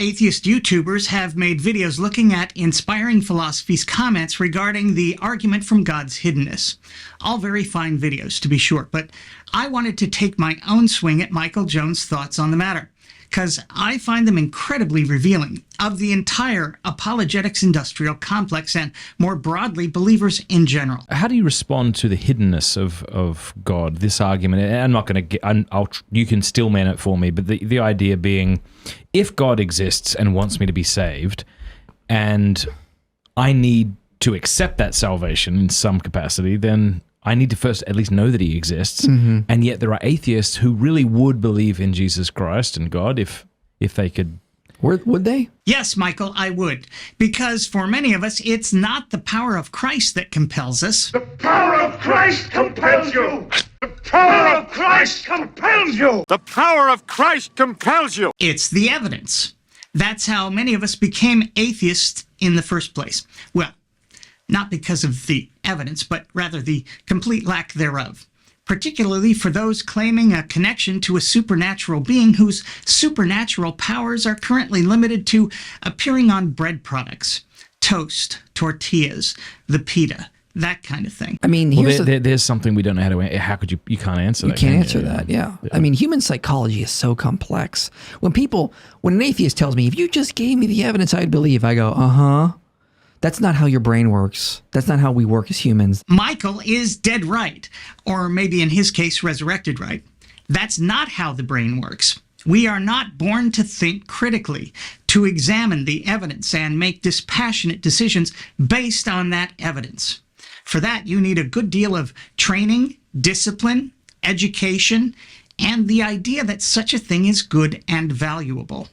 atheist YouTubers have made videos looking at Inspiring Philosophy's comments regarding the argument from God's hiddenness. All very fine videos, to be sure, but I wanted to take my own swing at Michael Jones' thoughts on the matter, because I find them incredibly revealing of the entire apologetics industrial complex and, more broadly, believers in general. How do you respond to the hiddenness of God, this argument? And I'm not going to get, you can still man it for me, but the idea being, if God exists and wants me to be saved, and I need to accept that salvation in some capacity, then I need to first at least know that he exists. Mm-hmm. And yet there are atheists who really would believe in Jesus Christ and God if they could. Would they? Yes, Michael, I would. Because for many of us, it's not the power of Christ that compels us. The power of Christ compels you! The power of Christ compels you! The power of Christ compels you! It's the evidence. That's how many of us became atheists in the first place. Well, not because of the evidence, but rather the complete lack thereof, particularly for those claiming a connection to a supernatural being whose supernatural powers are currently limited to appearing on bread products, toast, tortillas, the pita, that kind of thing. I mean, there's something we don't know how to. How could you can't answer that? You can't answer that, yeah. I mean, human psychology is so complex. When an atheist tells me, if you just gave me the evidence, I'd believe, I go, uh-huh. That's not how your brain works. That's not how we work as humans. Michael is dead right, or maybe in his case, resurrected right. That's not how the brain works. We are not born to think critically, to examine the evidence and make dispassionate decisions based on that evidence. For that, you need a good deal of training, discipline, education, and the idea that such a thing is good and valuable.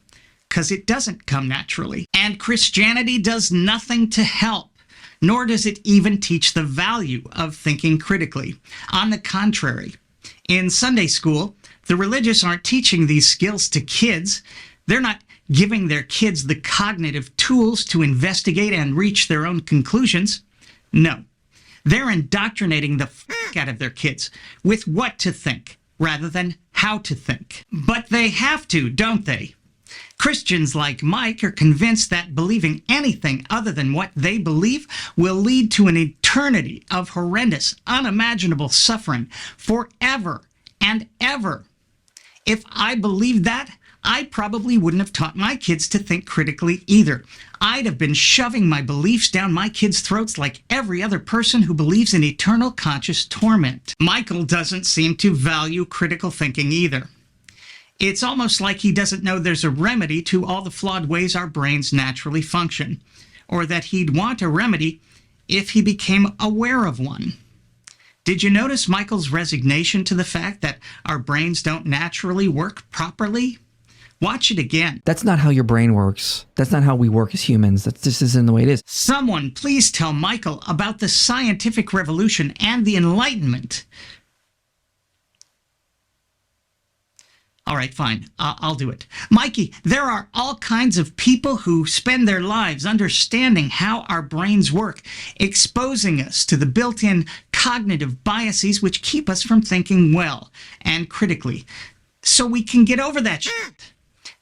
Because it doesn't come naturally. And Christianity does nothing to help, nor does it even teach the value of thinking critically. On the contrary, in Sunday school, the religious aren't teaching these skills to kids. They're not giving their kids the cognitive tools to investigate and reach their own conclusions. No, they're indoctrinating the f*** out of their kids with what to think, rather than how to think. But they have to, don't they? Christians like Mike are convinced that believing anything other than what they believe will lead to an eternity of horrendous, unimaginable suffering forever and ever. If I believed that, I probably wouldn't have taught my kids to think critically either. I'd have been shoving my beliefs down my kids' throats like every other person who believes in eternal conscious torment. Michael doesn't seem to value critical thinking either. It's almost like he doesn't know there's a remedy to all the flawed ways our brains naturally function, or that he'd want a remedy if he became aware of one. Did you notice Michael's resignation to the fact that our brains don't naturally work properly? Watch it again. That's not how your brain works. That's not how we work as humans. This isn't the way it is. Someone please tell Michael about the scientific revolution and the Enlightenment. All right, fine. I'll do it. Mikey, there are all kinds of people who spend their lives understanding how our brains work, exposing us to the built-in cognitive biases which keep us from thinking well and critically, so we can get over that shit.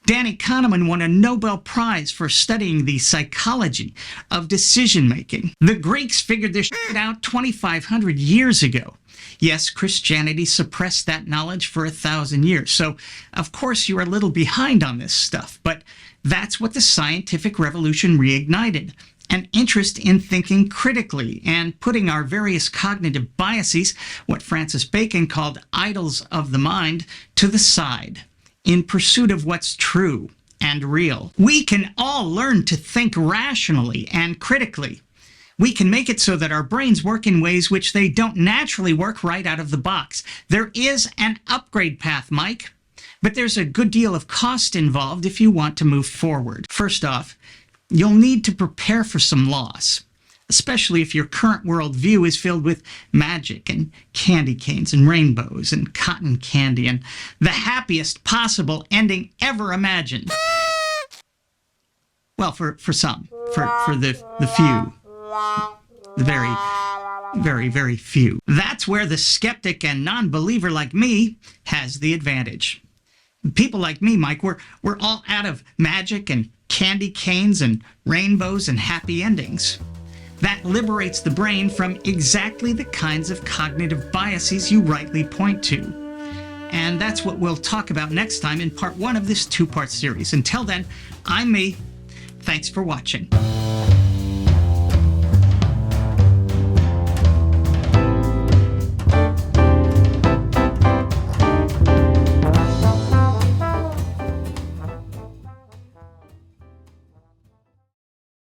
Danny Kahneman won a Nobel Prize for studying the psychology of decision-making. The Greeks figured this shit out 2,500 years ago. Yes, Christianity suppressed that knowledge for 1,000 years. So, of course, you're a little behind on this stuff. But that's what the scientific revolution reignited. An interest in thinking critically and putting our various cognitive biases, what Francis Bacon called idols of the mind, to the side in pursuit of what's true and real. We can all learn to think rationally and critically. We can make it so that our brains work in ways which they don't naturally work right out of the box. There is an upgrade path, Mike, but there's a good deal of cost involved if you want to move forward. First off, you'll need to prepare for some loss, especially if your current worldview is filled with magic and candy canes and rainbows and cotton candy and the happiest possible ending ever imagined. Well, for some, for the few. The very, very, very few. That's where the skeptic and non-believer like me has the advantage. People like me, Mike, we're all out of magic and candy canes and rainbows and happy endings. That liberates the brain from exactly the kinds of cognitive biases you rightly point to. And that's what we'll talk about next time in part 1 of this 2-part series. Until then, I'm me. Thanks for watching.